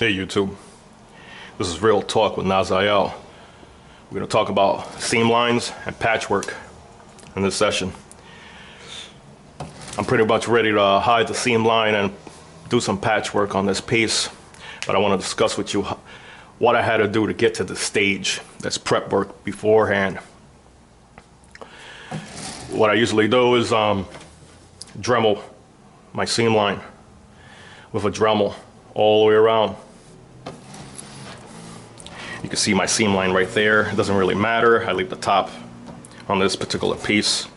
Hey YouTube, this is Real Talk with Nazael. We're going to talk about seam lines and patchwork in this session. I'm pretty much ready to hide the seam line and do some patchwork on this piece, but I want to discuss with you what I had to do to get to the stage. That's prep work beforehand. What I usually do is Dremel my seam line with a Dremel all the way around. You can see my seam line right there. It doesn't really matter. I leave the top on this particular piece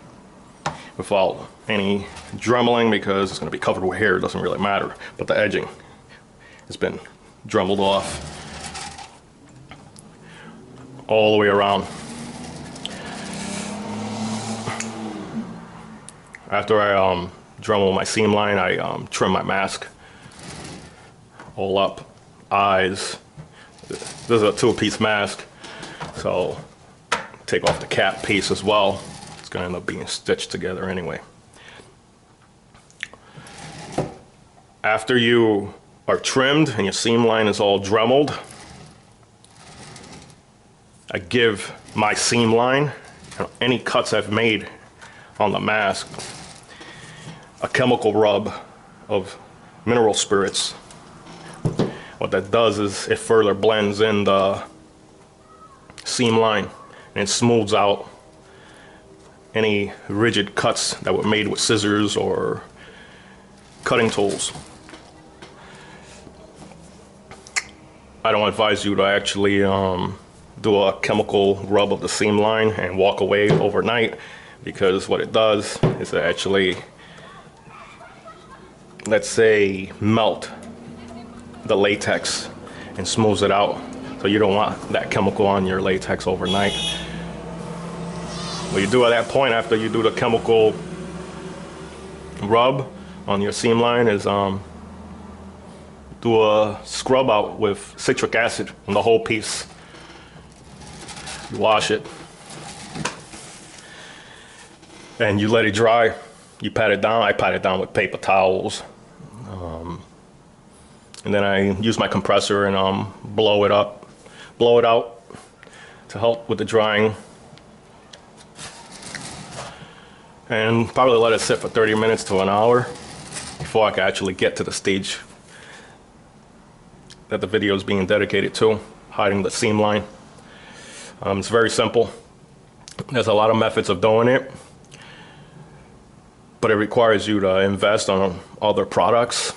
without any dremeling because it's going to be covered with hair. It doesn't really matter. But the edging has been dremeled off all the way around. After I Dremel my seam line, I trim my mask all up, eyes. This is a two-piece mask, so take off the cap piece as well. It's going to end up being stitched together anyway. After you are trimmed and your seam line is all dremeled, I give my seam line, any cuts I've made on the mask, a chemical rub of mineral spirits. What that does is it further blends in the seam line and it smooths out any rigid cuts that were made with scissors or cutting tools. I don't advise you to actually do a chemical rub of the seam line and walk away overnight, because what it does is it actually, let's say, melt the latex and smooths it out. So you don't want that chemical on your latex overnight. What you do at that point, after you do the chemical rub on your seam line, is do a scrub out with citric acid on the whole piece. You wash it and you let it dry. You pat it down. I pat it down with paper towels. And then I use my compressor and blow it out to help with the drying. And probably let it sit for 30 minutes to an hour before I can actually get to the stage that the video is being dedicated to, hiding the seam line. It's very simple. There's a lot of methods of doing it, but it requires you to invest on other products.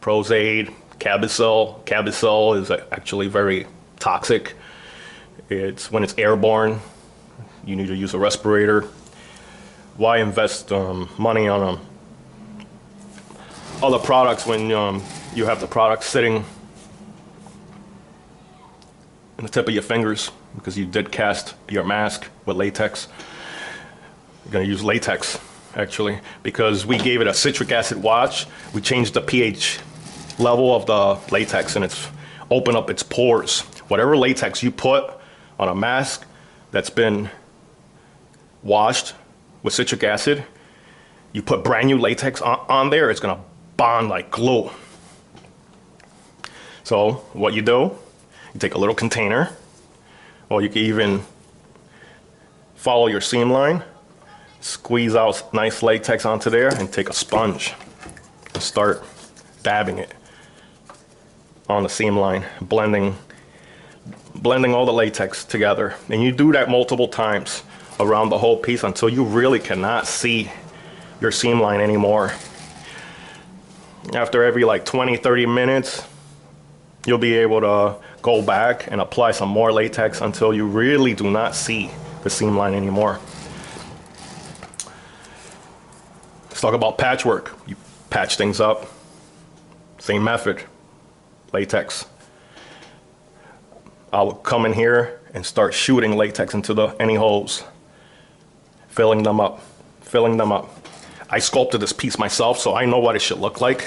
Prozaid, Cabicel. Cabicel is actually very toxic. When it's airborne, you need to use a respirator. Why invest money on other products when you have the product sitting in the tip of your fingers, because you did cast your mask with latex? You're going to use latex, actually, because we gave it a citric acid wash. We changed the pH level of the latex and it's opened up its pores. Whatever latex you put on a mask that's been washed with citric acid, you put brand new latex on there, it's going to bond like glue. So what you do, you take a little container, or you can even follow your seam line, squeeze out nice latex onto there, and take a sponge and start dabbing it on the seam line, blending all the latex together. And you do that multiple times around the whole piece until you really cannot see your seam line anymore. After every like 20-30 minutes, you'll be able to go back and apply some more latex until you really do not see the seam line anymore. Let's talk about patchwork. You patch things up. Same method. Latex. I would come in here and start shooting latex into any holes, filling them up. I sculpted this piece myself, so I know what it should look like.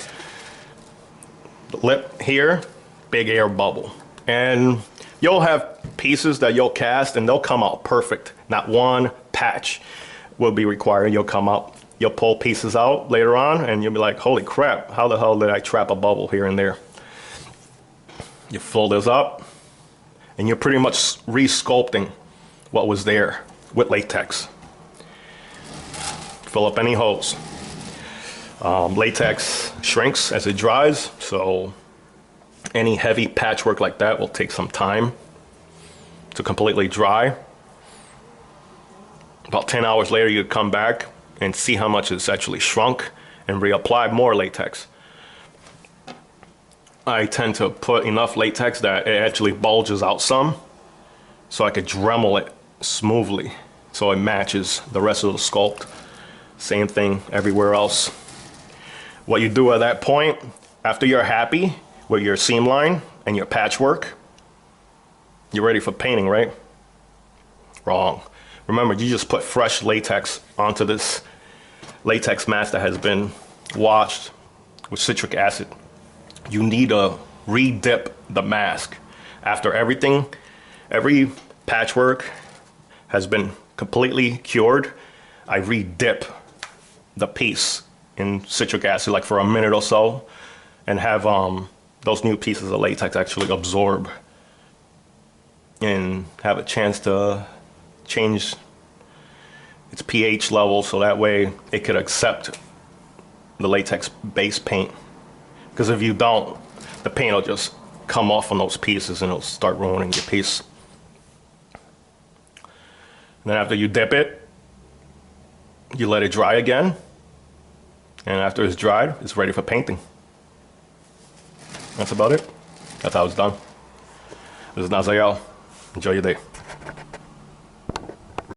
The lip here, big air bubble. And you'll have pieces that you'll cast and they'll come out perfect. Not one patch will be required. You'll pull pieces out later on and you'll be like, holy crap, how the hell did I trap a bubble here and there? You fill this up, and you're pretty much re-sculpting what was there with latex. Fill up any holes. Latex shrinks as it dries, so any heavy patchwork like that will take some time to completely dry. About 10 hours later, you come back and see how much it's actually shrunk and reapply more latex. I tend to put enough latex that it actually bulges out some, so I could Dremel it smoothly so it matches the rest of the sculpt. Same thing everywhere else. What you do at that point, after you're happy with your seam line and your patchwork, you're ready for painting, right? Wrong. Remember, you just put fresh latex onto this latex mask that has been washed with citric acid. You need to re-dip the mask. After everything, every patchwork has been completely cured, I re-dip the piece in citric acid like for a minute or so, and have those new pieces of latex actually absorb and have a chance to change its pH level, so that way it could accept the latex base paint. Because if you don't, the paint will just come off on those pieces and it'll start ruining your piece. And then after you dip it, you let it dry again. And after it's dried, it's ready for painting. That's about it. That's how it's done. This is Nazael. Enjoy your day.